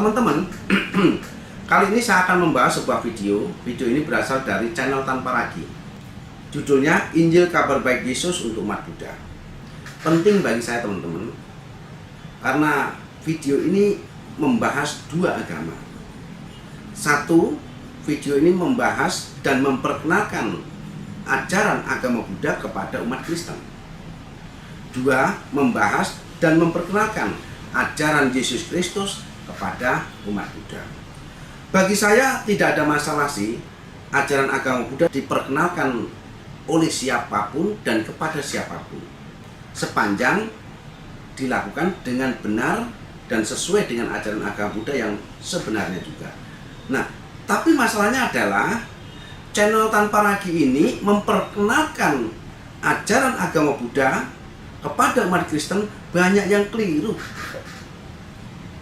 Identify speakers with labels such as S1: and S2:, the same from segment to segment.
S1: Teman-teman, kali ini saya akan membahas sebuah video. Video ini berasal dari channel Tanpa Ragi. Judulnya Injil Kabar Baik Yesus untuk Umat Buddha. Penting bagi saya teman-teman, karena video ini membahas dua agama. Satu, video ini membahas dan memperkenalkan ajaran agama Buddha kepada umat Kristen. Dua, membahas dan memperkenalkan ajaran Yesus Kristus kepada umat Buddha. Bagi saya tidak ada masalah sih ajaran agama Buddha diperkenalkan oleh siapapun dan kepada siapapun, sepanjang dilakukan dengan benar dan sesuai dengan ajaran agama Buddha yang sebenarnya juga. Nah, tapi masalahnya adalah channel Tanpa Ragi ini memperkenalkan ajaran agama Buddha kepada umat Kristen banyak yang keliru.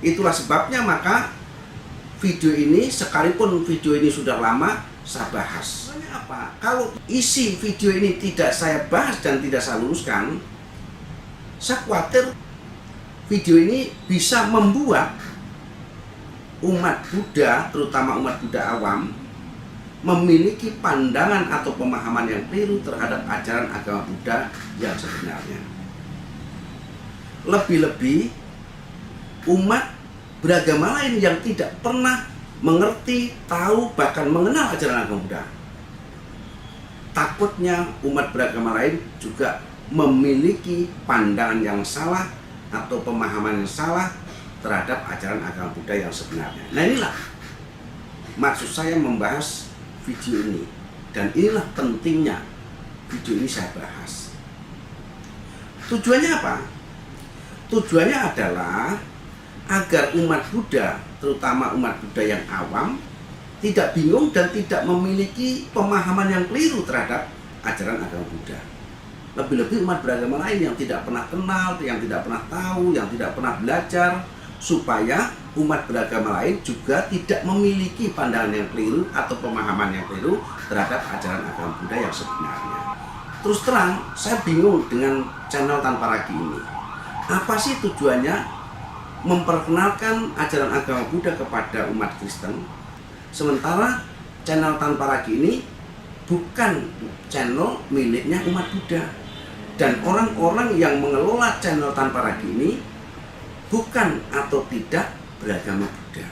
S1: Itulah sebabnya maka video ini, sekalipun video ini sudah lama, saya bahas. Soalnya apa? Kalau isi video ini tidak saya bahas dan tidak saya luruskan, saya khawatir video ini bisa membuat umat Buddha, terutama umat Buddha awam, memiliki pandangan atau pemahaman yang keliru terhadap ajaran agama Buddha yang sebenarnya. Lebih-lebih umat beragama lain yang tidak pernah mengerti, tahu, bahkan mengenal ajaran agama Buddha. Takutnya umat beragama lain juga memiliki pandangan yang salah atau pemahaman yang salah terhadap ajaran agama Buddha yang sebenarnya. Nah, inilah maksud saya membahas video ini, dan inilah pentingnya video ini saya bahas. Tujuannya apa? Tujuannya adalah agar umat Buddha, terutama umat Buddha yang awam, tidak bingung dan tidak memiliki pemahaman yang keliru terhadap ajaran agama Buddha. Lebih-lebih umat beragama lain yang tidak pernah kenal, yang tidak pernah tahu, yang tidak pernah belajar, supaya umat beragama lain juga tidak memiliki pandangan yang keliru atau pemahaman yang keliru terhadap ajaran agama Buddha yang sebenarnya. Terus terang, saya bingung dengan channel Tanpa Ragi ini. Apa sih tujuannya memperkenalkan ajaran agama Buddha kepada umat Kristen, sementara channel Tanpa Ragi ini bukan channel miliknya umat Buddha, dan orang-orang yang mengelola channel Tanpa Ragi ini bukan atau tidak beragama Buddha.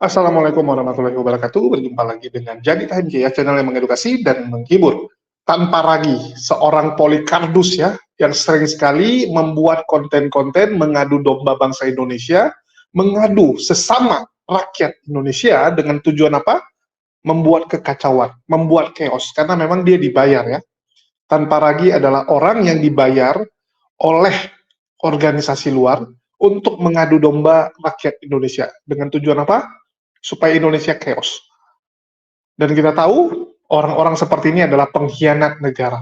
S2: Assalamualaikum warahmatullahi wabarakatuh. Berjumpa lagi dengan Jadi THMJ ya, channel yang mengedukasi dan menghibur. Tanpa Ragi, seorang Polikardus ya, yang sering sekali membuat konten-konten mengadu domba bangsa Indonesia, mengadu sesama rakyat Indonesia dengan tujuan apa? Membuat kekacauan, membuat chaos, karena memang dia dibayar ya. Tanpa Ragi adalah orang yang dibayar oleh organisasi luar untuk mengadu domba rakyat Indonesia. Dengan tujuan apa? Supaya Indonesia chaos. Dan kita tahu, orang-orang seperti ini adalah pengkhianat negara.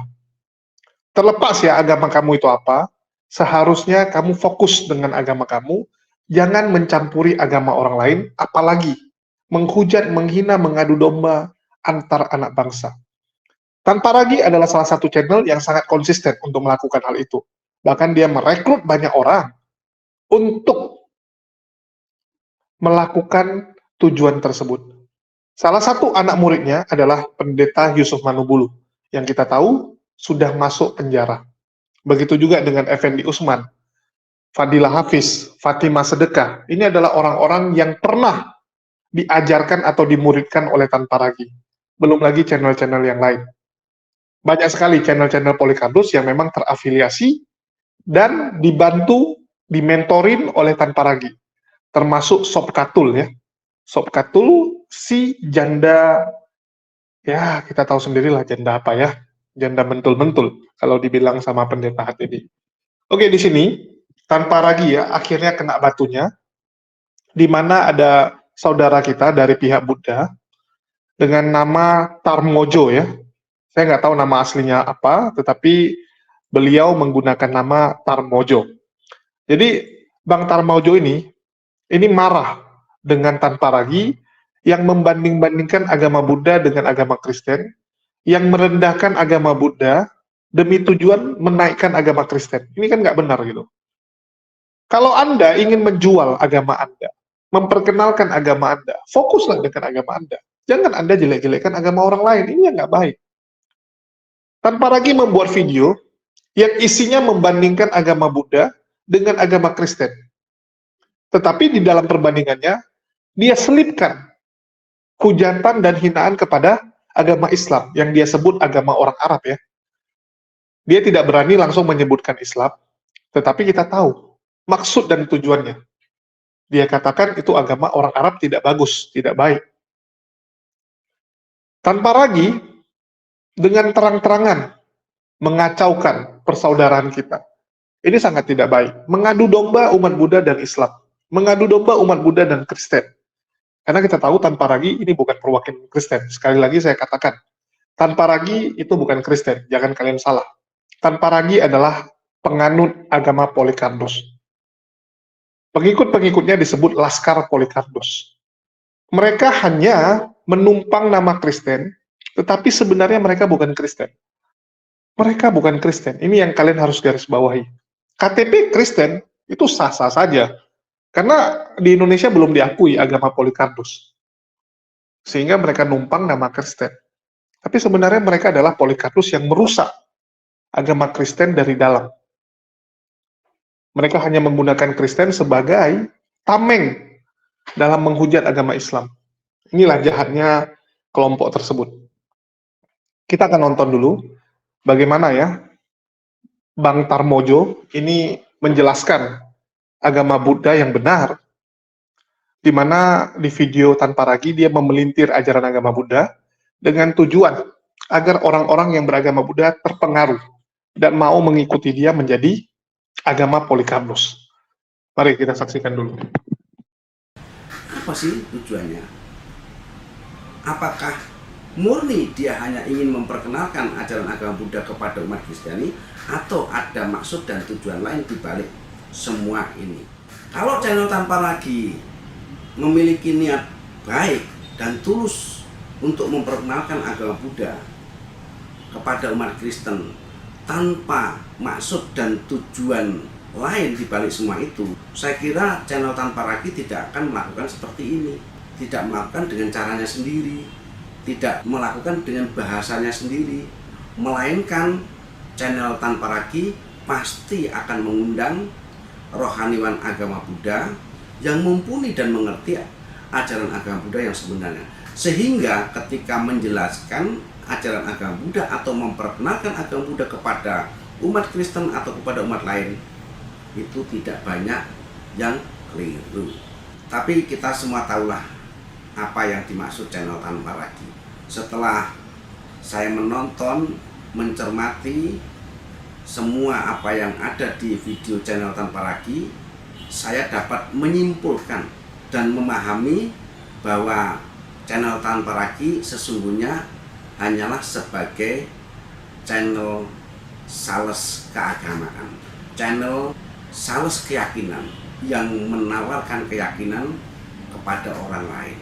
S2: Terlepas ya agama kamu itu apa, seharusnya kamu fokus dengan agama kamu, jangan mencampuri agama orang lain, apalagi menghujat, menghina, mengadu domba antar anak bangsa. Tanpa Ragi adalah salah satu channel yang sangat konsisten untuk melakukan hal itu. Bahkan dia merekrut banyak orang untuk melakukan tujuan tersebut. Salah satu anak muridnya adalah Pendeta Yusuf Manubulu, yang kita tahu sudah masuk penjara. Begitu juga dengan Effendi Usman, Fadilah Hafiz, Fatimah Sedekah. Ini adalah orang-orang yang pernah diajarkan atau dimuridkan oleh Tanpa Ragi. Belum lagi channel-channel yang lain. Banyak sekali channel-channel Polikardus yang memang terafiliasi dan dibantu, dimentorin oleh Tanpa Ragi. Termasuk Sob Katul ya. Sob Katul si janda, ya kita tahu sendirilah janda apa ya. Janda mentul-mentul kalau dibilang sama Pendeta HTD. Oke, di sini Tanpa Ragi ya akhirnya kena batunya, di mana ada saudara kita dari pihak Buddha dengan nama Tarmojo ya. Saya nggak tahu nama aslinya apa, tetapi beliau menggunakan nama Tarmojo. Jadi Bang Tarmojo ini marah dengan Tanpa Ragi yang membanding-bandingkan agama Buddha dengan agama Kristen, yang merendahkan agama Buddha demi tujuan menaikkan agama Kristen. Ini kan nggak benar gitu. Kalau Anda ingin menjual agama Anda, memperkenalkan agama Anda. Fokuslah dengan agama Anda. Jangan Anda jelek-jelekkan agama orang lain. Ini yang nggak baik. Tanpa lagi membuat video yang isinya membandingkan agama Buddha dengan agama Kristen. Tetapi di dalam perbandingannya, dia selipkan hujatan dan hinaan kepada agama Islam, yang dia sebut agama orang Arab ya. Dia tidak berani langsung menyebutkan Islam, tetapi kita tahu maksud dan tujuannya. Dia katakan itu agama orang Arab tidak bagus, tidak baik. Tanpa lagi, dengan terang-terangan, mengacaukan persaudaraan kita. Ini sangat tidak baik. Mengadu domba umat Buddha dan Islam. Mengadu domba umat Buddha dan Kristen. Karena kita tahu tanpa ragi ini bukan perwakilan Kristen. Sekali lagi saya katakan, tanpa ragi itu bukan Kristen. Jangan kalian salah. Tanpa ragi adalah penganut agama Polikarpus. Pengikut-pengikutnya disebut Laskar Polikarpus. Mereka hanya menumpang nama Kristen, tetapi sebenarnya mereka bukan Kristen. Mereka bukan Kristen. Ini yang kalian harus garis bawahi. KTP Kristen itu sah-sah saja. Karena di Indonesia belum diakui agama Polikarpus. Sehingga mereka numpang nama Kristen. Tapi sebenarnya mereka adalah Polikarpus yang merusak agama Kristen dari dalam. Mereka hanya menggunakan Kristen sebagai tameng dalam menghujat agama Islam. Inilah jahatnya kelompok tersebut. Kita akan nonton dulu bagaimana ya Bang Tarmojo ini menjelaskan agama Buddha yang benar, di mana di video tanpa ragi dia memelintir ajaran agama Buddha dengan tujuan agar orang-orang yang beragama Buddha terpengaruh dan mau mengikuti dia menjadi agama Polikarpus. Mari kita saksikan dulu.
S1: Apa sih tujuannya? Apakah murni dia hanya ingin memperkenalkan ajaran agama Buddha kepada umat Kristiani, atau ada maksud dan tujuan lain di balik semua ini? Kalau channel tanpa lagi memiliki niat baik dan tulus untuk memperkenalkan agama Buddha kepada umat Kristen tanpa maksud dan tujuan lain di balik semua itu, saya kira channel tanpa lagi tidak akan melakukan seperti ini. Tidak melakukan dengan caranya sendiri, tidak melakukan dengan bahasanya sendiri, melainkan channel tanpa lagi pasti akan mengundang rohaniwan agama Buddha yang mumpuni dan mengerti ajaran agama Buddha yang sebenarnya, sehingga ketika menjelaskan ajaran agama Buddha atau memperkenalkan agama Buddha kepada umat Kristen atau kepada umat lain, itu tidak banyak yang keliru. Tapi kita semua tahulah apa yang dimaksud channel tanpa lagi. Setelah saya menonton, mencermati semua apa yang ada di video channel tanpa lagi, saya dapat menyimpulkan dan memahami bahwa channel tanpa lagi sesungguhnya hanyalah sebagai channel sales keagamaan, channel sales keyakinan yang menawarkan keyakinan kepada orang lain.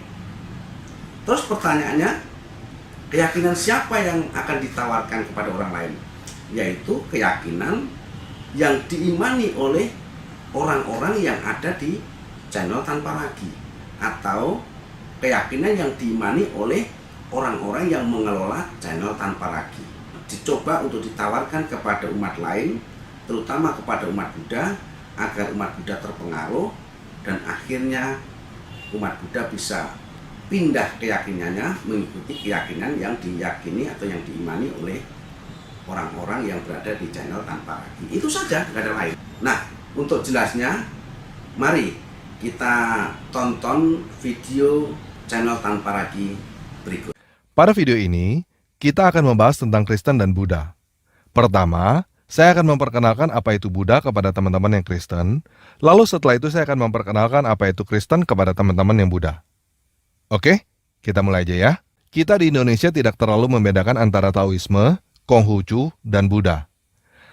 S1: Terus pertanyaannya, keyakinan siapa yang akan ditawarkan kepada orang lain? Yaitu keyakinan yang diimani oleh orang-orang yang ada di channel tanpa lagi, atau keyakinan yang diimani oleh orang-orang yang mengelola channel tanpa lagi. Dicoba untuk ditawarkan kepada umat lain, terutama kepada umat Buddha, agar umat Buddha terpengaruh dan akhirnya umat Buddha bisa pindah keyakinannya mengikuti keyakinan yang diyakini atau yang diimani oleh orang-orang yang berada di channel tanpa lagi. Itu saja, tidak ada lain. Nah, untuk jelasnya, mari kita tonton video channel tanpa lagi berikut.
S3: Pada video ini, kita akan membahas tentang Kristen dan Buddha. Pertama, saya akan memperkenalkan apa itu Buddha kepada teman-teman yang Kristen, lalu setelah itu saya akan memperkenalkan apa itu Kristen kepada teman-teman yang Buddha. Oke, kita mulai aja ya. Kita di Indonesia tidak terlalu membedakan antara Taoisme, Konghucu, dan Buddha.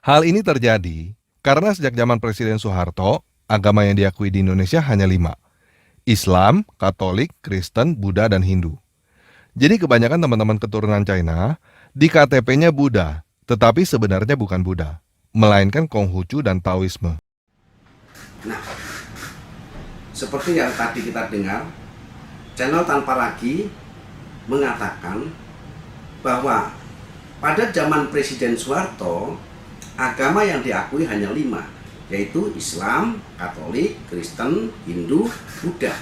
S3: Hal ini terjadi karena sejak zaman Presiden Soeharto, agama yang diakui di Indonesia hanya 5. Islam, Katolik, Kristen, Buddha, dan Hindu. Jadi kebanyakan teman-teman keturunan China di KTP-nya Buddha, tetapi sebenarnya bukan Buddha, melainkan Konghucu dan Taoisme.
S1: Nah, seperti yang tadi kita dengar, channel Tanpa Ragi mengatakan bahwa pada zaman Presiden Soeharto, agama yang diakui hanya 5, yaitu Islam, Katolik, Kristen, Hindu, Buddha.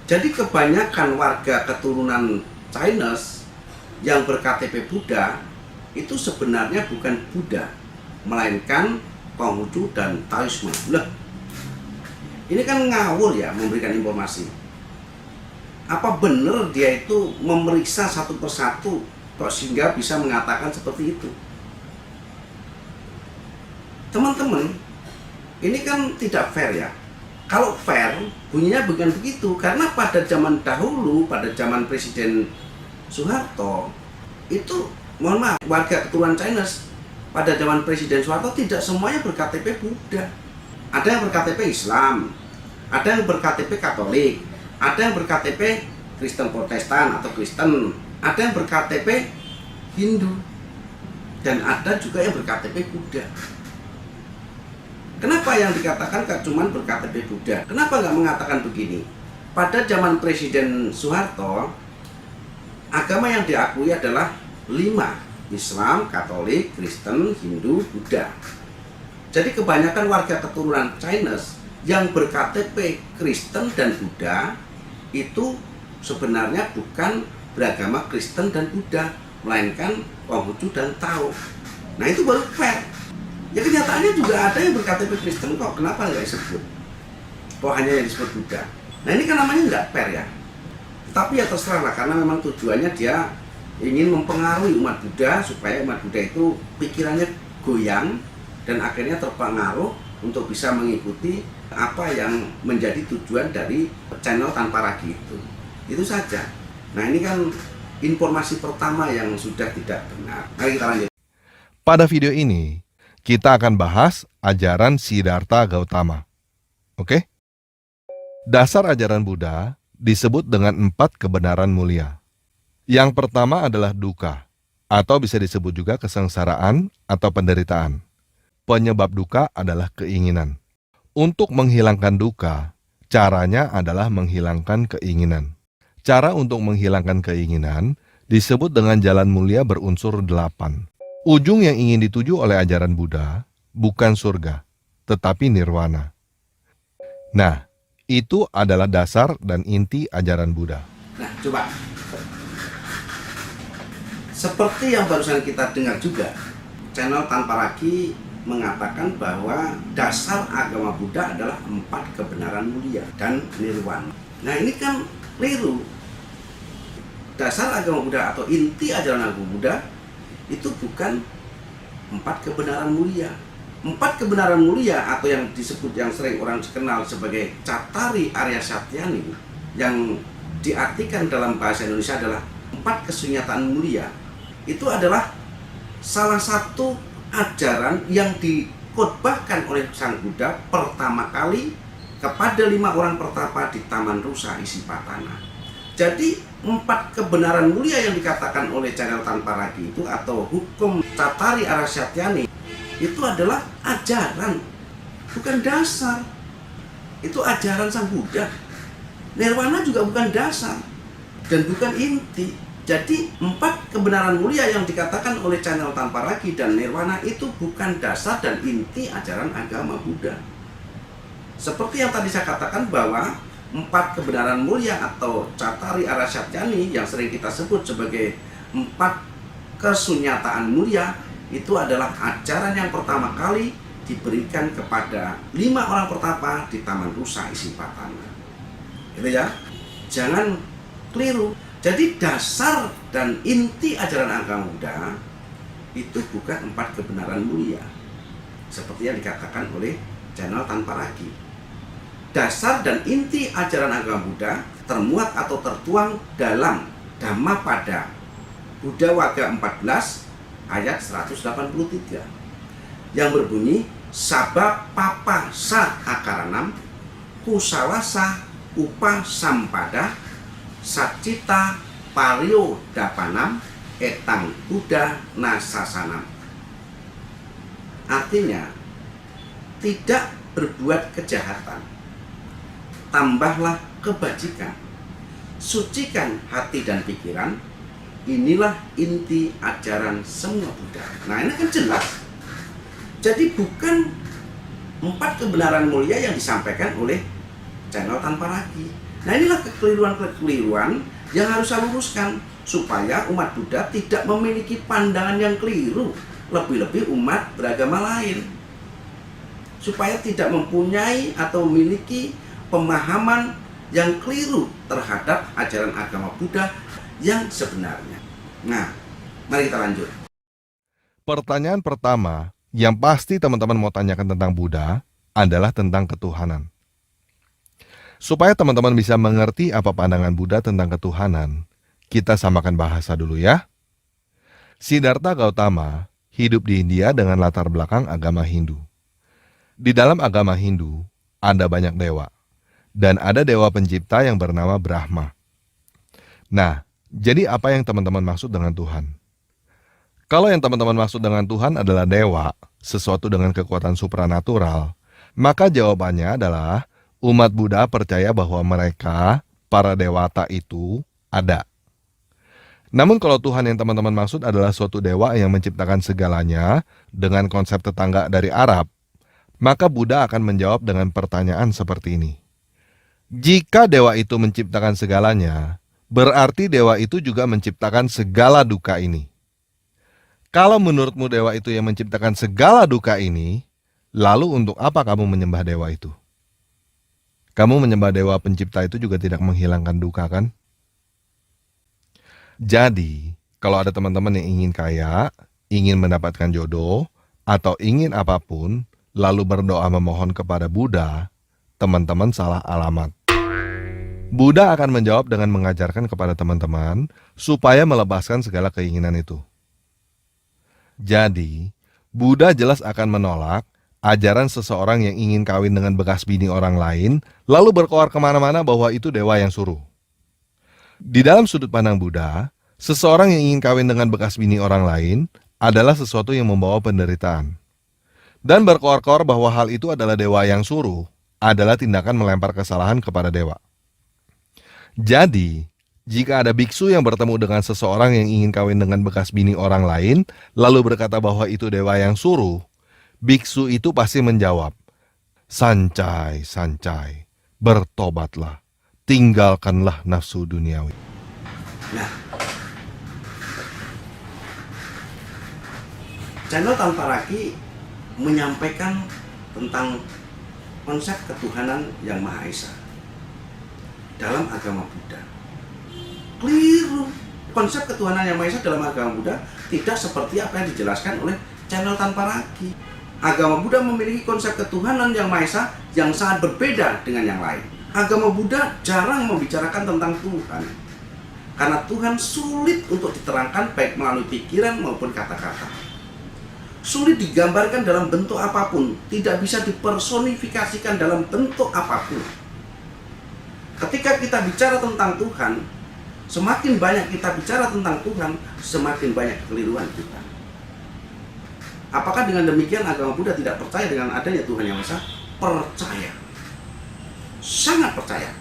S1: Jadi kebanyakan warga keturunan Chinese yang berKTP Buddha itu sebenarnya bukan Buddha, melainkan Konghucu dan Taoisme. Loh, ini kan ngawur ya memberikan informasi. Apa benar dia itu memeriksa satu persatu kok sehingga bisa mengatakan seperti itu? Teman-teman, ini kan tidak fair ya. Kalau fair, bunyinya bukan begitu. Karena pada zaman dahulu, pada zaman Presiden Soeharto, itu, mohon maaf, warga keturunan Chinese pada zaman Presiden Soeharto tidak semuanya berKTP Buddha. Ada yang berKTP Islam, ada yang berKTP Katolik, ada yang berKTP Kristen Protestan atau Kristen, ada yang berKTP Hindu, dan ada juga yang berKTP Buddha. Kenapa yang dikatakan cuma berKTP Buddha? Kenapa nggak mengatakan begini? Pada zaman Presiden Soeharto, agama yang diakui adalah 5, Islam, Katolik, Kristen, Hindu, Buddha. Jadi kebanyakan warga keturunan Chinese yang berKTP Kristen dan Buddha itu sebenarnya bukan beragama Kristen dan Buddha, melainkan Konghucu dan Tao. Nah itu baru fair. Ya kenyataannya juga ada yang berKTP Kristen kok, kenapa nggak disebut? Kok hanya yang disebut Buddha? Nah ini kan namanya nggak fair ya. Tapi ya terserah lah, karena memang tujuannya dia ingin mempengaruhi umat Buddha supaya umat Buddha itu pikirannya goyang dan akhirnya terpengaruh untuk bisa mengikuti apa yang menjadi tujuan dari channel Tanpa Ragi itu. Itu saja. Nah ini kan informasi pertama yang sudah tidak benar. Mari kita lanjut.
S3: Pada video ini, kita akan bahas ajaran Siddhartha Gautama. Oke? Dasar ajaran Buddha disebut dengan 4 kebenaran mulia. Yang pertama adalah dukkha, atau bisa disebut juga kesengsaraan atau penderitaan. Penyebab dukkha adalah keinginan. Untuk menghilangkan dukkha, caranya adalah menghilangkan keinginan. Cara untuk menghilangkan keinginan disebut dengan jalan mulia berunsur 8. Ujung yang ingin dituju oleh ajaran Buddha bukan surga, tetapi nirwana. Nah, itu adalah dasar dan inti ajaran Buddha.
S1: Nah, coba. Seperti yang barusan kita dengar juga, channel Tanpa Ragi mengatakan bahwa dasar agama Buddha adalah 4 kebenaran mulia dan nirwana. Nah, ini kan keliru. Dasar agama Buddha atau inti ajaran agama Buddha itu bukan 4 kebenaran mulia. 4 kebenaran mulia atau yang disebut, yang sering orang kenal sebagai Cattari Arya Satyani, yang diartikan dalam bahasa Indonesia adalah 4 kesunyataan mulia, itu adalah salah satu ajaran yang dikhotbahkan oleh Sang Buddha pertama kali kepada 5 orang pertapa di Taman Rusa Isipatana. Jadi 4 kebenaran mulia yang dikatakan oleh channel Tanpa Ragi itu atau hukum Cattari Arya Satyani itu adalah ajaran, bukan dasar. Itu ajaran Sang Buddha. Nirwana juga bukan dasar dan bukan inti. Jadi 4 kebenaran mulia yang dikatakan oleh channel Tanpa Ragi dan nirwana itu bukan dasar dan inti ajaran agama Buddha. Seperti yang tadi saya katakan bahwa 4 kebenaran mulia atau Cattari Arya Satyani yang sering kita sebut sebagai 4 kesunyataan mulia itu adalah ajaran yang pertama kali diberikan kepada 5 orang pertapa di Taman Rusa Isipatana. Gitu ya. Jangan keliru. Jadi dasar dan inti ajaran agama Buddha itu bukan 4 kebenaran mulia seperti yang dikatakan oleh channel Tanpa Ragi. Dasar dan inti ajaran agama Buddha termuat atau tertuang dalam Dhammapada Buddha Wagga 14 ayat 183 yang berbunyi Sabba papa sa akaranam kusawasa upa sampada satcita pario dapanam etang Buddha nasasanam. Artinya tidak berbuat kejahatan, tambahlah kebajikan, sucikan hati dan pikiran. Inilah inti ajaran semua Buddha. Nah, ini kan jelas. Jadi bukan 4 kebenaran mulia yang disampaikan oleh channel Tanpa Ragi. Nah, inilah kekeliruan-kekeliruan yang harus saya luruskan supaya umat Buddha tidak memiliki pandangan yang keliru, lebih-lebih umat beragama lain, supaya tidak mempunyai atau memiliki pemahaman yang keliru terhadap ajaran agama Buddha yang sebenarnya. Nah, mari kita lanjut.
S3: Pertanyaan pertama yang pasti teman-teman mau tanyakan tentang Buddha adalah tentang ketuhanan. Supaya teman-teman bisa mengerti apa pandangan Buddha tentang ketuhanan, kita samakan bahasa dulu ya. Siddhartha Gautama hidup di India dengan latar belakang agama Hindu. Di dalam agama Hindu, ada banyak dewa. Dan ada dewa pencipta yang bernama Brahma. Nah, jadi apa yang teman-teman maksud dengan Tuhan? Kalau yang teman-teman maksud dengan Tuhan adalah dewa, sesuatu dengan kekuatan supranatural, maka jawabannya adalah umat Buddha percaya bahwa mereka, para dewata itu, ada. Namun kalau Tuhan yang teman-teman maksud adalah suatu dewa yang menciptakan segalanya dengan konsep tetangga dari Arab, maka Buddha akan menjawab dengan pertanyaan seperti ini. Jika dewa itu menciptakan segalanya, berarti dewa itu juga menciptakan segala duka ini. Kalau menurutmu dewa itu yang menciptakan segala duka ini, lalu untuk apa kamu menyembah dewa itu? Kamu menyembah dewa pencipta itu juga tidak menghilangkan duka, kan? Jadi, kalau ada teman-teman yang ingin kaya, ingin mendapatkan jodoh, atau ingin apapun, lalu berdoa memohon kepada Buddha, teman-teman salah alamat. Buddha akan menjawab dengan mengajarkan kepada teman-teman supaya melepaskan segala keinginan itu. Jadi, Buddha jelas akan menolak ajaran seseorang yang ingin kawin dengan bekas bini orang lain, lalu berkoar kemana-mana bahwa itu dewa yang suruh. Di dalam sudut pandang Buddha, seseorang yang ingin kawin dengan bekas bini orang lain adalah sesuatu yang membawa penderitaan. Dan berkoar-koar bahwa hal itu adalah dewa yang suruh adalah tindakan melempar kesalahan kepada dewa. Jadi, jika ada biksu yang bertemu dengan seseorang yang ingin kawin dengan bekas bini orang lain, lalu berkata bahwa itu dewa yang suruh, biksu itu pasti menjawab, "Sancai, sancai, bertobatlah, tinggalkanlah nafsu duniawi."
S1: Nah, channel Tanpa Ragi menyampaikan tentang konsep ketuhanan yang Maha Esa dalam agama Buddha. Keliru. Konsep ketuhanan yang Maha Esa dalam agama Buddha tidak seperti apa yang dijelaskan oleh channel Tanpa Ragi. Agama Buddha memiliki konsep ketuhanan yang Maha Esa yang sangat berbeda dengan yang lain. Agama Buddha jarang membicarakan tentang Tuhan, karena Tuhan sulit untuk diterangkan baik melalui pikiran maupun kata-kata. Sulit digambarkan dalam bentuk apapun, tidak bisa dipersonifikasikan dalam bentuk apapun. Ketika kita bicara tentang Tuhan, semakin banyak kita bicara tentang Tuhan, semakin banyak kekeliruan kita. Apakah dengan demikian agama Buddha tidak percaya dengan adanya Tuhan yang Esa? Percaya. Sangat percaya.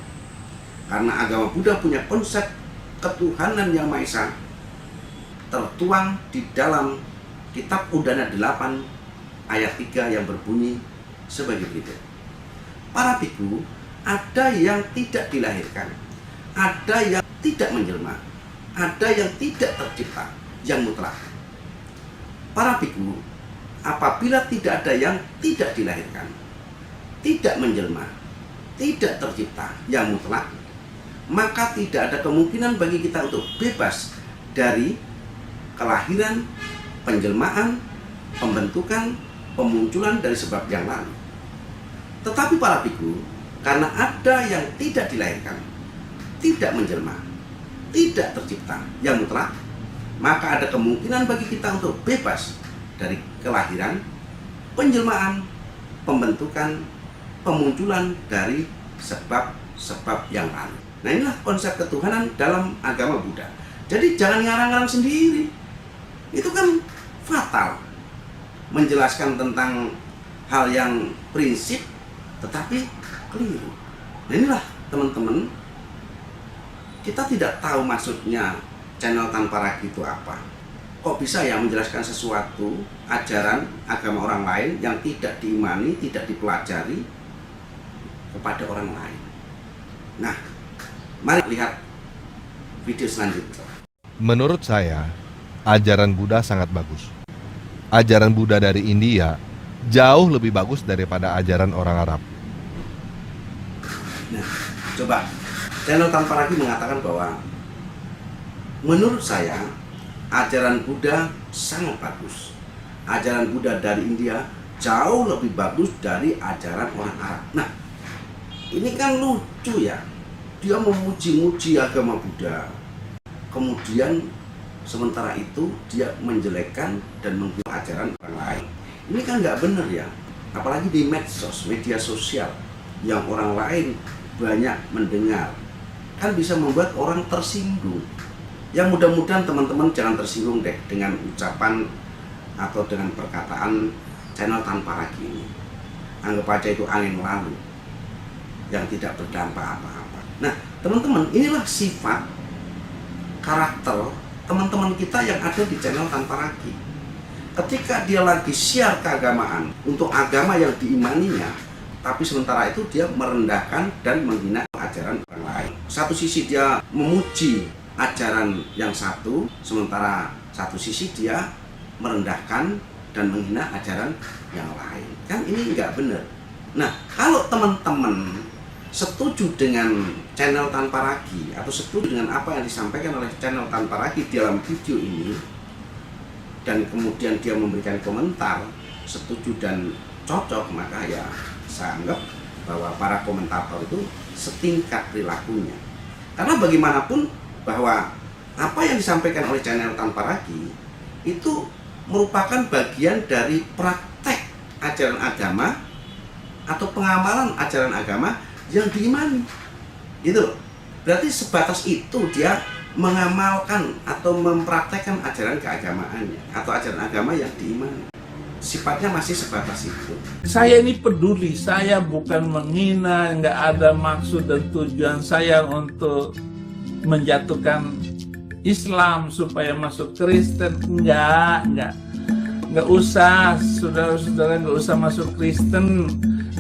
S1: Karena agama Buddha punya konsep ketuhanan yang Maha Esa tertuang di dalam Kitab Udana 8 ayat 3 yang berbunyi sebagai berikut. Para biku, ada yang tidak dilahirkan, ada yang tidak menjelma, ada yang tidak tercipta, yang mutlak. Para biku, apabila tidak ada yang tidak dilahirkan, tidak menjelma, tidak tercipta, yang mutlak, maka tidak ada kemungkinan bagi kita untuk bebas dari kelahiran, penjelmaan, pembentukan, pemunculan dari sebab yang lalu. Tetapi para biku, karena ada yang tidak dilahirkan, tidak menjelma, tidak tercipta, yang mutlak, maka ada kemungkinan bagi kita untuk bebas dari kelahiran, penjelmaan, pembentukan, pemunculan dari sebab-sebab yang lalu. Nah, inilah konsep ketuhanan dalam agama Buddha. Jadi jangan ngarang-ngarang sendiri. Itu kan fatal. Menjelaskan tentang hal yang prinsip tetapi keliru. Nah inilah teman-teman, kita tidak tahu maksudnya channel tanpa ragi itu apa. Kok bisa ya menjelaskan sesuatu ajaran agama orang lain yang tidak diimani, tidak dipelajari kepada orang lain. Nah, mari lihat video selanjutnya.
S3: Menurut saya, ajaran Buddha sangat bagus. Ajaran Buddha dari India jauh lebih bagus daripada ajaran orang Arab.
S1: Nah, coba channel tanpa ragi mengatakan bahwa menurut saya ajaran Buddha sangat bagus. Ajaran Buddha dari India jauh lebih bagus dari ajaran orang Arab. Nah, ini kan lucu ya. Dia memuji-muji agama Buddha. Kemudian sementara itu dia menjelekkan dan menghina ajaran orang lain. Ini kan nggak benar ya. Apalagi di medsos, media sosial yang orang lain banyak mendengar. Kan bisa membuat orang tersinggung. Yang mudah-mudahan teman-teman jangan tersinggung deh dengan ucapan atau dengan perkataan channel tanpa ragi ini. Anggap aja itu angin lalu yang tidak berdampak apa-apa. Nah, teman-teman, inilah sifat karakter teman-teman kita yang ada di channel tanpa ragi. Ketika dia lagi share keagamaan untuk agama yang diimaninya, tapi sementara itu dia merendahkan dan menghina ajaran orang lain. Satu sisi dia memuji ajaran yang satu, sementara satu sisi dia merendahkan dan menghina ajaran yang lain. Kan ini nggak benar. Nah, kalau teman-teman setuju dengan channel tanpa ragi atau setuju dengan apa yang disampaikan oleh channel tanpa ragi dalam video ini, dan kemudian dia memberikan komentar setuju dan cocok, maka ya saya anggap bahwa para komentator itu setingkat perilakunya. Karena bagaimanapun bahwa apa yang disampaikan oleh channel tanpa ragi itu merupakan bagian dari praktek ajaran agama atau pengamalan ajaran agama yang diimani, gitu loh. Berarti sebatas itu dia mengamalkan atau mempraktekkan ajaran keagamaannya atau ajaran agama yang diimani. Sifatnya masih sebatas itu.
S4: Saya ini peduli, saya bukan menghina, nggak ada maksud dan tujuan saya untuk menjatuhkan Islam supaya masuk Kristen, nggak usah, saudara-saudara, nggak usah masuk Kristen.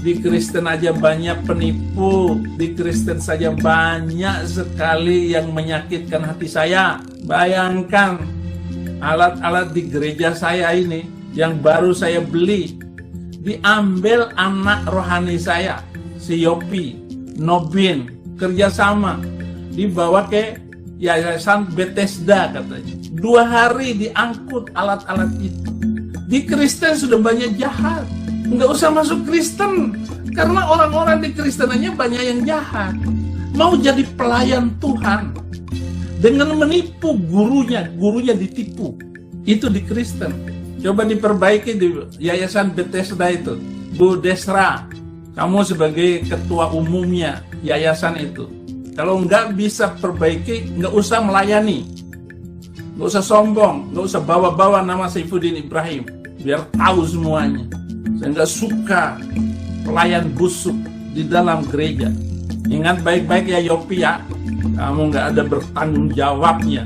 S4: Di Kristen aja banyak penipu, di Kristen saja banyak sekali yang menyakitkan hati saya. Bayangkan alat-alat di gereja saya ini yang baru saya beli, diambil anak rohani saya, si Yopi, Nobin, kerjasama, dibawa ke Yayasan Bethesda katanya. 2 hari diangkut alat-alat itu. Di Kristen sudah banyak jahat. Nggak usah masuk Kristen, karena orang-orang di Kristenannya banyak yang jahat. Mau jadi pelayan Tuhan dengan menipu gurunya ditipu. Itu di Kristen. Coba diperbaiki di Yayasan Bethesda itu. Bu Desra, kamu sebagai ketua umumnya yayasan itu. Kalau nggak bisa perbaiki, nggak usah melayani. Nggak usah sombong, nggak usah bawa-bawa nama Saifuddin Ibrahim. Biar tahu semuanya. Saya nggak suka pelayan busuk di dalam gereja. Ingat baik-baik ya Yopi ya, kamu nggak ada bertanggung jawabnya.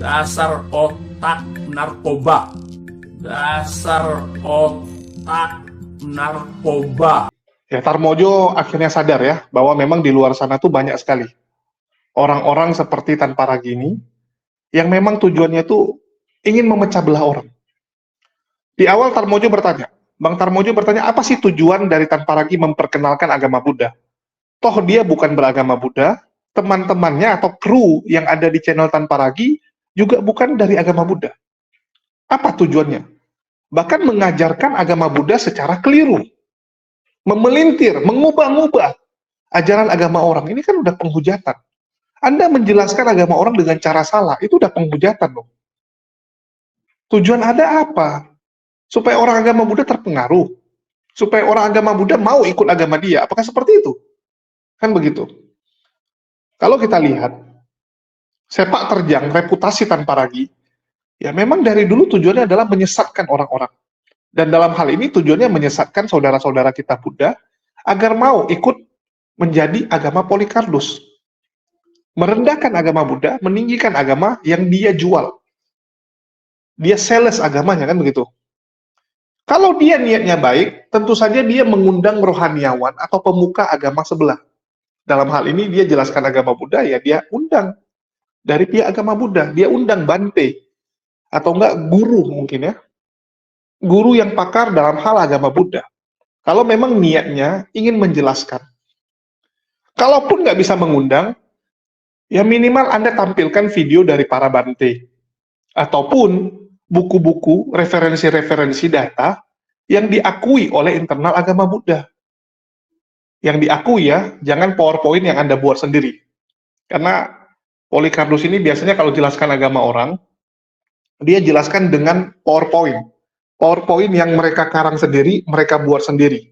S4: Dasar otak narkoba. Dasar otak narkoba.
S2: Ya, Tarmojo akhirnya sadar ya, bahwa memang di luar sana tuh banyak sekali orang-orang seperti tanpa ragi ini, yang memang tujuannya tuh ingin memecah belah orang. Di awal Bang Tarmojo bertanya, apa sih tujuan dari tanpa ragi memperkenalkan agama Buddha? Toh dia bukan beragama Buddha, teman-temannya atau kru yang ada di channel tanpa ragi juga bukan dari agama Buddha. Apa tujuannya? Bahkan mengajarkan agama Buddha secara keliru. Memelintir, mengubah-ubah ajaran agama orang. Ini kan udah penghujatan. Anda menjelaskan agama orang dengan cara salah, itu udah penghujatan loh. Tujuan ada apa? Supaya orang agama Buddha terpengaruh. Supaya orang agama Buddha mau ikut agama dia. Apakah seperti itu? Kan begitu. Kalau kita lihat, sepak terjang, reputasi tanpa ragi, ya memang dari dulu tujuannya adalah menyesatkan orang-orang. Dan dalam hal ini tujuannya menyesatkan saudara-saudara kita Buddha, agar mau ikut menjadi agama Polikardus. Merendahkan agama Buddha, meninggikan agama yang dia jual. Dia sales agamanya, kan begitu. Kalau dia niatnya baik, tentu saja dia mengundang rohaniawan atau pemuka agama sebelah. Dalam hal ini dia jelaskan agama Buddha, ya dia undang dari pihak agama Buddha. Dia undang Bante, atau enggak guru mungkin ya. Guru yang pakar dalam hal agama Buddha. Kalau memang niatnya ingin menjelaskan. Kalaupun nggak bisa mengundang, ya minimal Anda tampilkan video dari para Bante. Ataupun buku-buku, referensi-referensi data yang diakui oleh internal agama Buddha. Yang diakui ya, jangan PowerPoint yang Anda buat sendiri. Karena Polikardus ini biasanya kalau jelaskan agama orang, dia jelaskan dengan PowerPoint. PowerPoint yang mereka karang sendiri, mereka buat sendiri.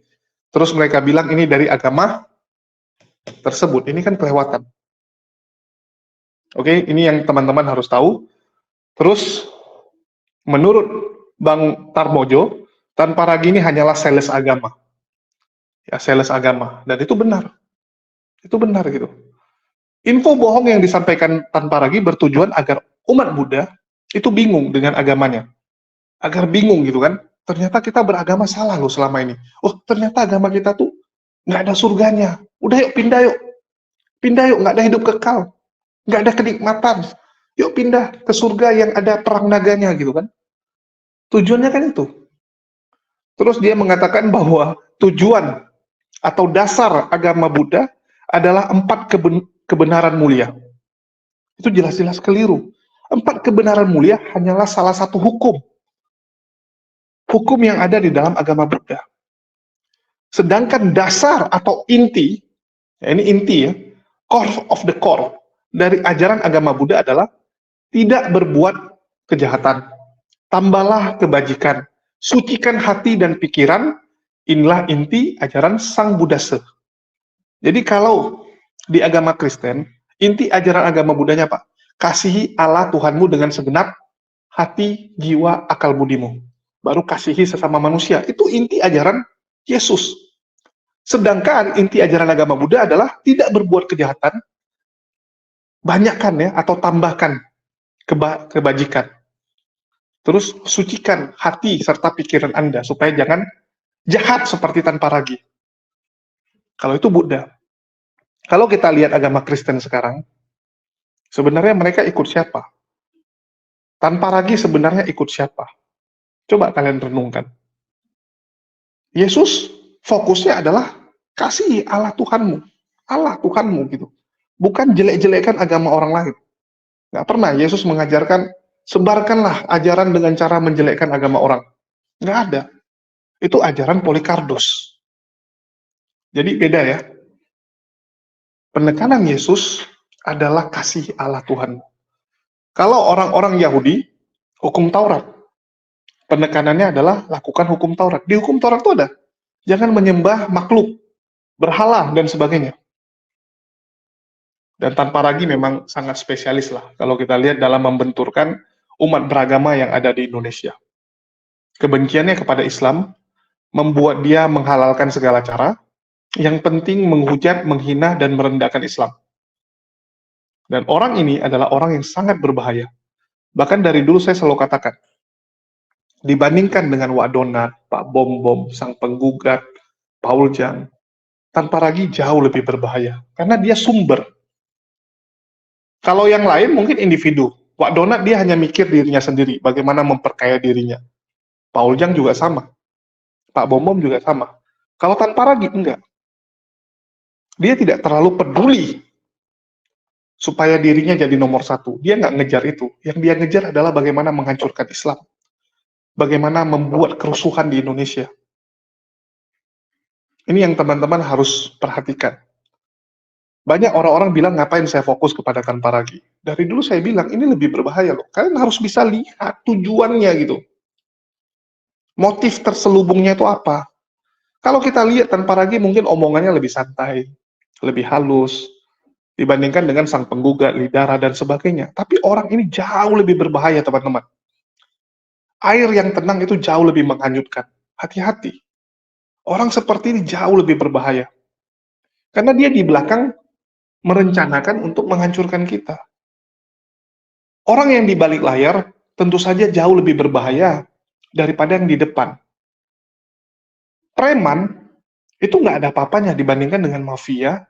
S2: Terus mereka bilang ini dari agama tersebut. Ini kan kelewatan. Oke, ini yang teman-teman harus tahu. Terus, menurut Bang Tarmojo, tanpa ragu ini hanyalah sales agama. Ya, sales agama. Dan itu benar. Itu benar gitu. Info bohong yang disampaikan tanpa ragu bertujuan agar umat Buddha itu bingung dengan agamanya. Agar bingung gitu kan. Ternyata kita beragama salah loh selama ini. Oh, ternyata agama kita tuh nggak ada surganya. Udah yuk, pindah yuk. Pindah yuk, nggak ada hidup kekal. Nggak ada kenikmatan. Yuk pindah ke surga yang ada perang naganya gitu kan. Tujuannya kan itu. Terus dia mengatakan bahwa tujuan atau dasar agama Buddha adalah 4 kebenaran mulia. Itu jelas-jelas keliru. 4 kebenaran mulia hanyalah salah satu hukum. Hukum yang ada di dalam agama Buddha. Sedangkan dasar atau inti, ya ini inti ya, core of the core dari ajaran agama Buddha adalah tidak berbuat kejahatan, tambahlah kebajikan, sucikan hati dan pikiran, inilah inti ajaran Sang Buddhase. Jadi kalau di agama Kristen, inti ajaran agama Buddhanya Pak, kasihi Allah Tuhanmu dengan segenap hati, jiwa, akal budimu. Baru kasihi sesama manusia. Itu inti ajaran Yesus. Sedangkan inti ajaran agama Buddha adalah tidak berbuat kejahatan, banyakkan ya, atau tambahkan kebajikan. Terus sucikan hati serta pikiran Anda supaya jangan jahat seperti tanpa ragu. Kalau itu Buddha. Kalau kita lihat agama Kristen sekarang, sebenarnya mereka ikut siapa? Tanpa ragu sebenarnya ikut siapa? Coba kalian renungkan. Yesus fokusnya adalah kasih Allah Tuhanmu. Allah Tuhanmu gitu. Bukan jelek-jelekan agama orang lain. Nggak pernah Yesus mengajarkan, sebarkanlah ajaran dengan cara menjelekkan agama orang. Nggak ada. Itu ajaran Polikardus. Jadi beda ya. Penekanan Yesus adalah kasih Allah Tuhan. Kalau orang-orang Yahudi, hukum Taurat. Penekanannya adalah lakukan hukum Taurat. Di hukum Taurat itu ada. Jangan menyembah makhluk, berhala, dan sebagainya. Dan tanpa ragu memang sangat spesialis lah kalau kita lihat dalam membenturkan umat beragama yang ada di Indonesia. Kebenciannya kepada Islam membuat dia menghalalkan segala cara, yang penting menghujat, menghina, dan merendahkan Islam. Dan orang ini adalah orang yang sangat berbahaya. Bahkan dari dulu saya selalu katakan, dibandingkan dengan Wak Donat, Pak Bom Bom, Sang Penggugat, Paul Jang, tanpa ragu jauh lebih berbahaya. Karena dia sumber. Kalau yang lain mungkin individu. Wak Donat dia hanya mikir dirinya sendiri, bagaimana memperkaya dirinya. Paul Jang juga sama. Pak Bom Bom juga sama. Kalau tanpa ragu, enggak. Dia tidak terlalu peduli supaya dirinya jadi nomor satu. Dia nggak ngejar itu. Yang dia ngejar adalah bagaimana menghancurkan Islam. Bagaimana membuat kerusuhan di Indonesia. Ini yang teman-teman harus perhatikan. Banyak orang-orang bilang, ngapain saya fokus kepada tanpa ragu. Dari dulu saya bilang, ini lebih berbahaya loh. Kalian harus bisa lihat tujuannya gitu. Motif terselubungnya itu apa? Kalau kita lihat tanpa ragu mungkin omongannya lebih santai, lebih halus, dibandingkan dengan Sang Penggugat, Lidara, dan sebagainya. Tapi orang ini jauh lebih berbahaya, teman-teman. Air yang tenang itu jauh lebih menghanyutkan. Hati-hati. Orang seperti ini jauh lebih berbahaya. Karena dia di belakang merencanakan untuk menghancurkan kita. Orang yang di balik layar tentu saja jauh lebih berbahaya daripada yang di depan. Preman itu nggak ada apa-apanya dibandingkan dengan mafia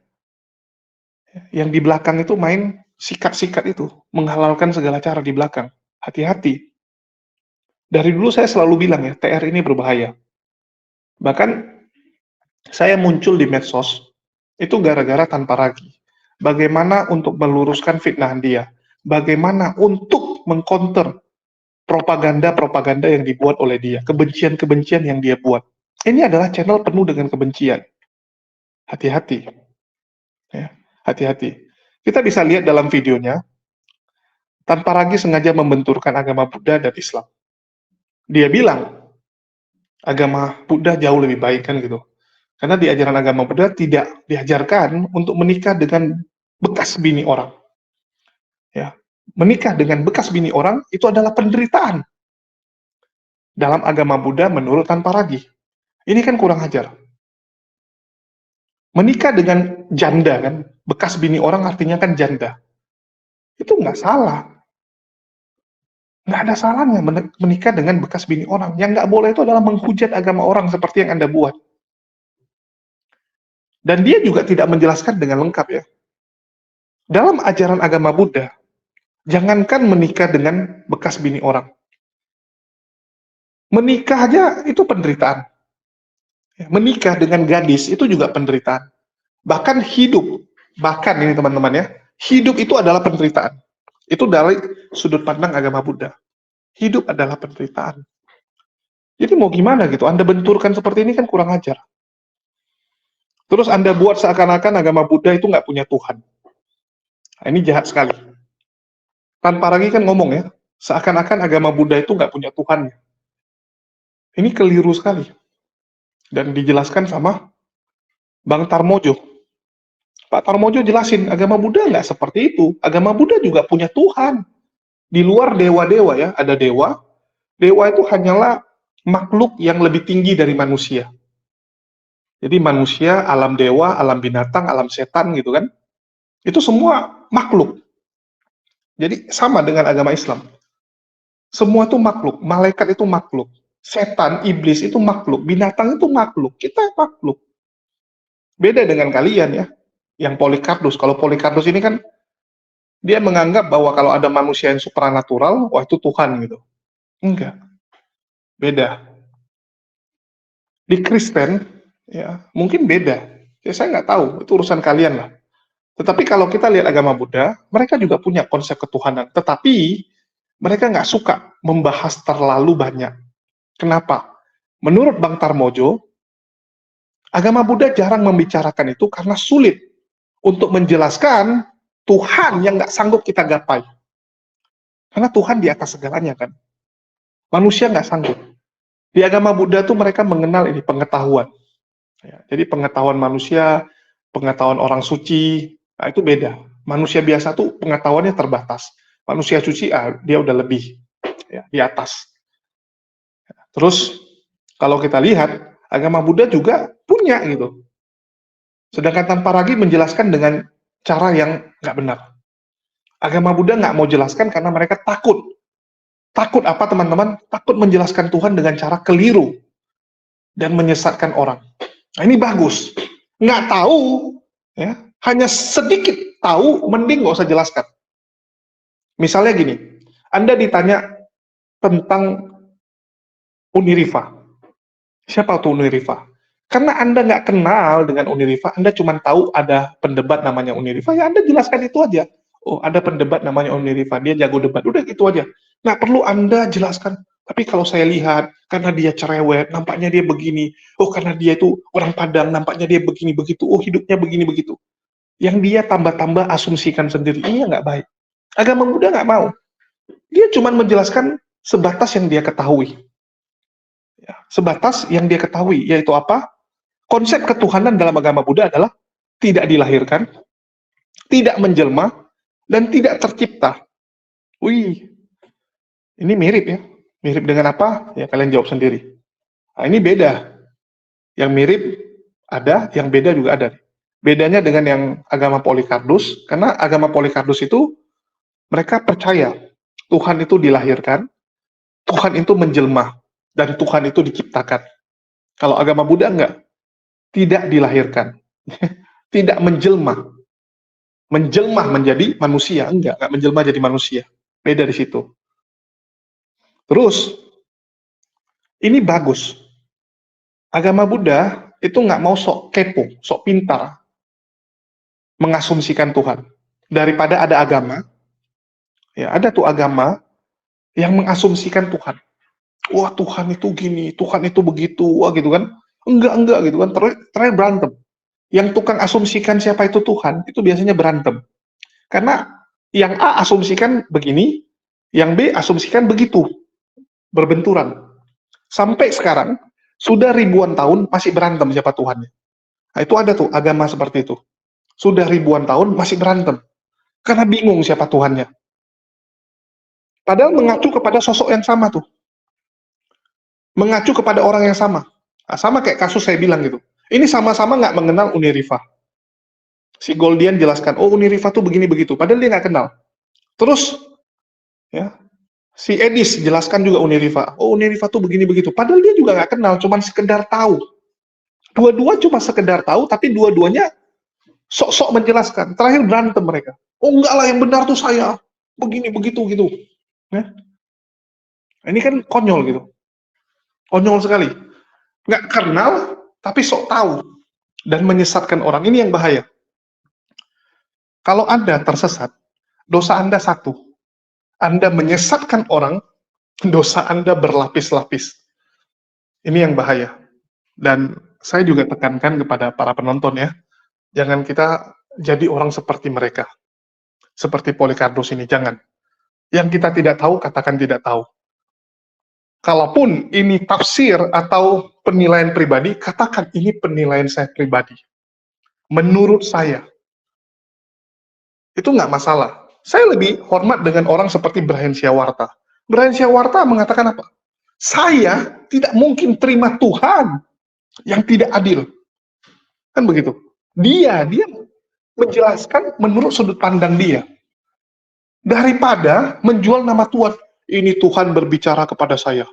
S2: yang di belakang itu main sikat-sikat itu, menghalalkan segala cara di belakang. Hati-hati. Dari dulu saya selalu bilang ya, TR ini berbahaya. Bahkan saya muncul di medsos itu gara-gara Tanpa Ragi. Bagaimana untuk meluruskan fitnah dia? Bagaimana untuk mengcounter propaganda-propaganda yang dibuat oleh dia, kebencian-kebencian yang dia buat. Ini adalah channel penuh dengan kebencian. Hati-hati. Ya, hati-hati. Kita bisa lihat dalam videonya, Tanpa Ragi sengaja membenturkan agama Buddha dan Islam. Dia bilang, agama Buddha jauh lebih baik kan gitu. Karena di ajaran agama Buddha tidak diajarkan untuk menikah dengan bekas bini orang. Ya, menikah dengan bekas bini orang itu adalah penderitaan. Dalam agama Buddha menurut Tanpa Ragi. Ini kan kurang ajar. Menikah dengan janda kan, bekas bini orang artinya kan janda. Itu nggak salah. Nggak ada salahnya menikah dengan bekas bini orang. Yang nggak boleh itu adalah menghujat agama orang seperti yang Anda buat. Dan dia juga tidak menjelaskan dengan lengkap ya. Dalam ajaran agama Buddha, jangankan menikah dengan bekas bini orang. Menikah aja itu penderitaan. Menikah dengan gadis itu juga penderitaan. Bahkan hidup, bahkan ini teman-teman ya, hidup itu adalah penderitaan. Itu dari sudut pandang agama Buddha. Hidup adalah penderitaan. Jadi mau gimana gitu, Anda benturkan seperti ini kan kurang ajar. Terus Anda buat seakan-akan agama Buddha itu nggak punya Tuhan. Nah, ini jahat sekali. Tanpa Ragi kan ngomong ya, seakan-akan agama Buddha itu nggak punya Tuhan. Ini keliru sekali. Dan dijelaskan sama Bang Tarmojo. Pak Tarmojo jelasin, agama Buddha nggak seperti itu. Agama Buddha juga punya Tuhan. Di luar dewa-dewa ya, ada dewa. Dewa itu hanyalah makhluk yang lebih tinggi dari manusia. Jadi manusia, alam dewa, alam binatang, alam setan gitu kan. Itu semua makhluk. Jadi sama dengan agama Islam. Semua itu makhluk. Malaikat itu makhluk. Setan, iblis itu makhluk. Binatang itu makhluk. Kita makhluk. Beda dengan kalian ya. Yang Polycarpus. Kalau Polycarpus ini kan dia menganggap bahwa kalau ada manusia yang supranatural, wah itu Tuhan gitu. Enggak. Beda. Di Kristen, ya mungkin beda. Ya saya nggak tahu, itu urusan kalian lah. Tetapi kalau kita lihat agama Buddha, mereka juga punya konsep ketuhanan. Tetapi mereka nggak suka membahas terlalu banyak. Kenapa? Menurut Bang Tarmojo, agama Buddha jarang membicarakan itu karena sulit untuk menjelaskan Tuhan yang nggak sanggup kita gapai. Karena Tuhan di atas segalanya kan. Manusia nggak sanggup. Di agama Buddha tuh mereka mengenal ini pengetahuan. Ya, jadi pengetahuan manusia, pengetahuan orang suci, nah itu beda. Manusia biasa tuh pengetahuannya terbatas. Manusia suci, dia udah lebih ya, di atas. Terus kalau kita lihat, agama Buddha juga punya gitu. Sedangkan Tanpa Ragi menjelaskan dengan cara yang nggak benar. Agama Buddha nggak mau jelaskan karena mereka takut. Takut apa teman-teman? Takut menjelaskan Tuhan dengan cara keliru dan menyesatkan orang. Nah ini bagus. Nggak tahu, ya, hanya sedikit tahu, mending nggak usah jelaskan. Misalnya gini, Anda ditanya tentang Uniriva. Siapa tuh Uniriva? Karena Anda nggak kenal dengan Uniriva, Anda cuma tahu ada pendebat namanya Uniriva, ya Anda jelaskan itu aja. Oh, ada pendebat namanya Uniriva, dia jago debat, udah gitu aja. Nggak perlu Anda jelaskan, tapi kalau saya lihat, karena dia cerewet, nampaknya dia begini. Oh, karena dia itu orang Padang, nampaknya dia begini, begitu. Oh, hidupnya begini, begitu. Yang dia tambah-tambah asumsikan sendiri, ini nggak baik. Agama Buddha nggak mau. Dia cuma menjelaskan sebatas yang dia ketahui. Ya, sebatas yang dia ketahui, yaitu apa? Konsep ketuhanan dalam agama Buddha adalah tidak dilahirkan, tidak menjelma, dan tidak tercipta. Wih, ini mirip ya. Mirip dengan apa? Ya kalian jawab sendiri. Nah, ini beda. Yang mirip ada, yang beda juga ada. Bedanya dengan yang agama Polycarpus, karena agama Polycarpus itu mereka percaya Tuhan itu dilahirkan, Tuhan itu menjelma, dan Tuhan itu diciptakan. Kalau agama Buddha enggak, tidak dilahirkan, tidak menjelma, menjelma menjadi manusia, enggak menjelma jadi manusia. Beda di situ. Terus, ini bagus. Agama Buddha itu nggak mau sok kepo, sok pintar, mengasumsikan Tuhan. Daripada ada agama, ya ada tuh agama yang mengasumsikan Tuhan. Wah, Tuhan itu gini, Tuhan itu begitu, wah gitu kan. Enggak gitu kan, terakhir berantem. Yang tukang asumsikan siapa itu Tuhan, itu biasanya berantem. Karena yang A asumsikan begini, yang B asumsikan begitu. Berbenturan. Sampai sekarang, sudah ribuan tahun masih berantem siapa Tuhannya. Nah, itu ada tuh agama seperti itu. Sudah ribuan tahun masih berantem. Karena bingung siapa Tuhannya. Padahal mengacu kepada sosok yang sama tuh. Mengacu kepada orang yang sama. Nah, sama kayak kasus saya bilang gitu. Ini sama-sama nggak mengenal Uni Rifa. Si Goldian jelaskan, oh Uni Rifa tuh begini begitu. Padahal dia nggak kenal. Terus, ya, si Edis jelaskan juga Uni Rifa. Oh Uni Rifa tuh begini begitu. Padahal dia juga nggak kenal, cuma sekedar tahu. Dua-dua cuma sekedar tahu, tapi dua-duanya sok-sok menjelaskan. Terakhir berantem mereka. Oh enggak lah, yang benar tuh saya. Begini begitu gitu. Ya. Ini kan konyol gitu. Konyol sekali. Nggak kenal, tapi sok tahu. Dan menyesatkan orang. Ini yang bahaya. Kalau Anda tersesat, dosa Anda satu. Anda menyesatkan orang, dosa Anda berlapis-lapis. Ini yang bahaya. Dan saya juga tekankan kepada para penonton ya, jangan kita jadi orang seperti mereka. Seperti Polycarpus ini, jangan. Yang kita tidak tahu, katakan tidak tahu. Kalaupun ini tafsir atau penilaian pribadi, katakan ini penilaian saya pribadi. Menurut saya. Itu nggak masalah. Saya lebih hormat dengan orang seperti Brian Syawarta. Brian Syawarta mengatakan apa? Saya tidak mungkin terima Tuhan yang tidak adil. Kan begitu. Dia menjelaskan menurut sudut pandang dia. Daripada menjual nama Tuhan. Ini Tuhan berbicara kepada saya.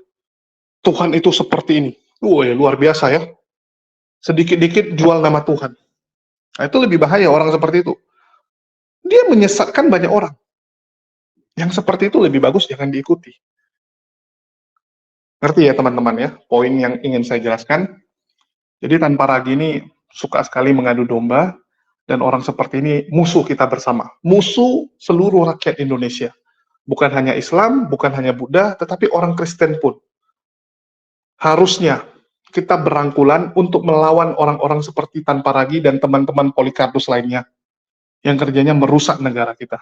S2: Tuhan itu seperti ini. Wah, luar biasa ya. Sedikit-dikit jual nama Tuhan. Nah, itu lebih bahaya orang seperti itu. Dia menyesatkan banyak orang. Yang seperti itu lebih bagus jangan diikuti. Ngerti ya teman-teman ya, poin yang ingin saya jelaskan. Jadi tanpa ragu ini suka sekali mengadu domba, dan orang seperti ini musuh kita bersama. Musuh seluruh rakyat Indonesia. Bukan hanya Islam, bukan hanya Buddha, tetapi orang Kristen pun. Harusnya kita berangkulan untuk melawan orang-orang seperti Tanpa Ragi dan teman-teman Polycarpus lainnya yang kerjanya merusak negara kita.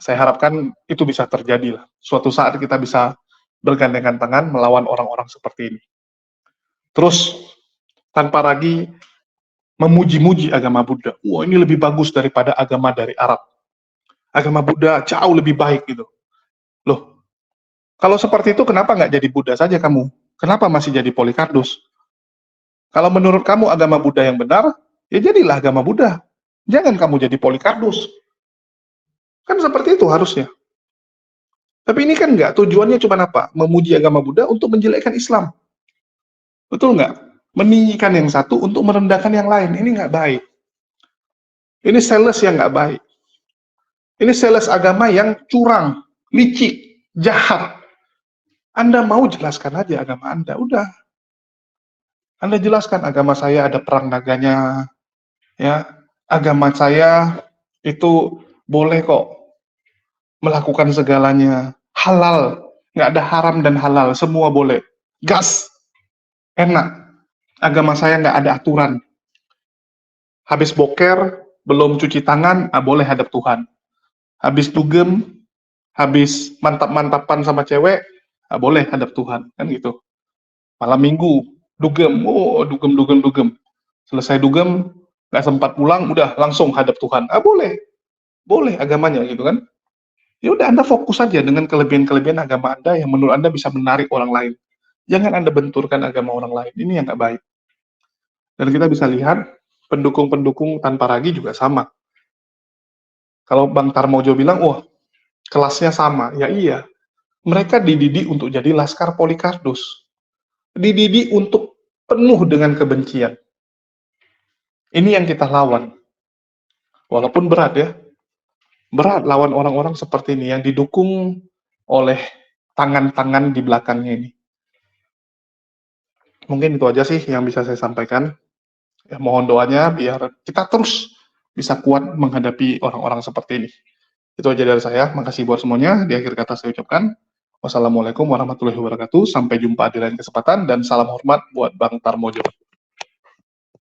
S2: Saya harapkan itu bisa terjadi lah. Suatu saat kita bisa bergandengan tangan melawan orang-orang seperti ini. Terus, Tanpa Ragi memuji-muji agama Buddha. Wah, ini lebih bagus daripada agama dari Arab. Agama Buddha jauh lebih baik gitu. Loh, kalau seperti itu kenapa nggak jadi Buddha saja kamu? Kenapa masih jadi Polycarpus? Kalau menurut kamu agama Buddha yang benar, ya jadilah agama Buddha. Jangan kamu jadi Polycarpus. Kan seperti itu harusnya. Tapi ini kan nggak, tujuannya cuma apa? Memuji agama Buddha untuk menjelekkan Islam. Betul nggak? Meninggikan yang satu untuk merendahkan yang lain. Ini nggak baik. Ini sales yang nggak baik. Ini sales agama yang curang, licik, jahat. Anda mau jelaskan aja agama Anda, udah. Anda jelaskan agama saya ada perang naganya, ya. Agama saya itu boleh kok melakukan segalanya, halal, nggak ada haram dan halal, semua boleh. Gas, enak. Agama saya nggak ada aturan. Habis boker, belum cuci tangan, boleh hadap Tuhan. Habis dugem, habis mantap-mantapan sama cewek, boleh hadap Tuhan, kan gitu. Malam minggu, dugem, dugem. Selesai dugem, nggak sempat pulang, udah langsung hadap Tuhan. Boleh agamanya gitu kan. Ya udah, Anda fokus saja dengan kelebihan-kelebihan agama Anda yang menurut Anda bisa menarik orang lain. Jangan Anda benturkan agama orang lain. Ini yang nggak baik. Dan kita bisa lihat pendukung-pendukung tanpa ragi juga sama. Kalau Bang Tarmojo bilang, wah, kelasnya sama. Ya iya, mereka dididik untuk jadi Laskar Polikardus. Dididik untuk penuh dengan kebencian. Ini yang kita lawan. Walaupun berat ya. Berat lawan orang-orang seperti ini yang didukung oleh tangan-tangan di belakangnya ini. Mungkin itu aja sih yang bisa saya sampaikan. Ya, mohon doanya biar kita terus bisa kuat menghadapi orang-orang seperti ini. Itu aja dari saya. Makasih buat semuanya. Di akhir kata saya ucapkan wassalamualaikum warahmatullahi wabarakatuh. Sampai jumpa di lain kesempatan dan salam hormat buat Bang Tarmojo.